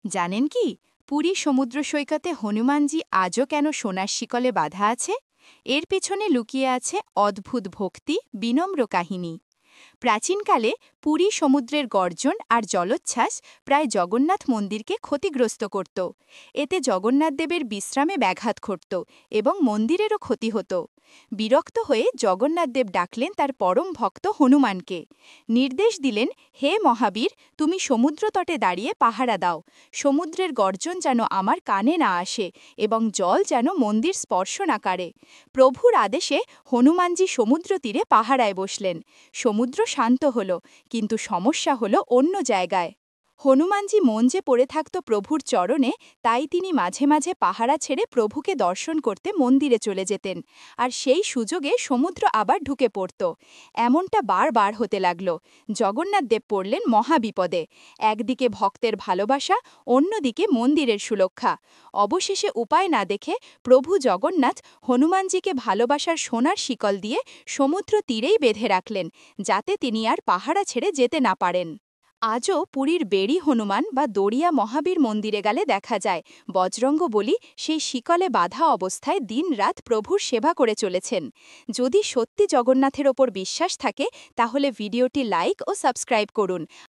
জানেন কি পুরী সমুদ্র সৈকতে হনুমানজি আজও কেন সোনার শিকলে বাঁধা আছে? এর পেছনে লুকিয়ে আছে অদ্ভুত ভক্তি, বিনম্র কাহিনী। প্রাচীনকালে পুরী সমুদ্রের গর্জন আর জলোচ্ছ্বাস প্রায় জগন্নাথ মন্দিরকে ক্ষতিগ্রস্ত করত। এতে জগন্নাথদেবের বিশ্রামে ব্যাঘাত ঘটত এবং মন্দিরেরও ক্ষতি হতো। বিরক্ত হয়ে জগন্নাথদেব ডাকলেন তার পরম ভক্ত হনুমানকে। নির্দেশ দিলেন, হে মহাবীর, তুমি সমুদ্রতটে দাঁড়িয়ে পাহারা দাও। সমুদ্রের গর্জন যেন আমার কানে না আসে এবং জল যেন মন্দির স্পর্শ না করে। প্রভুর আদেশে হনুমানজি সমুদ্র তীরে পাহারায় বসলেন। সমুদ্র শান্ত হল, কিন্তু সমস্যা হল অন্য জায়গায়। হনুমানজি মন যে পড়ে থাকত প্রভুর চরণে, তাই তিনি মাঝে মাঝে পাহারা ছেড়ে প্রভুকে দর্শন করতে মন্দিরে চলে যেতেন, আর সেই সুযোগে সমুদ্র আবার ঢুকে পড়ত। এমনটা বারবার হতে লাগল। জগন্নাথদেব পড়লেন মহাবিপদে। একদিকে ভক্তের ভালোবাসা, অন্যদিকে মন্দিরের সুরক্ষা। অবশেষে উপায় না দেখে প্রভু জগন্নাথ হনুমানজিকে ভালোবাসার সোনার শিকল দিয়ে সমুদ্র তীরেই বেঁধে রাখলেন, যাতে তিনি আর পাহারা ছেড়ে যেতে না পারেন। আজও পুরীর বেড়ি হনুমান বা দড়িয়া মহাবীর মন্দিরে গেলে দেখা যায় বজরঙ্গ বলি সেই শিকলে বাঁধা অবস্থায় দিনরাত প্রভুর সেবা করে চলেছেন। যদি সত্যি জগন্নাথের ওপর বিশ্বাস থাকে, তাহলে ভিডিওটি লাইক ও সাবস্ক্রাইব করুন।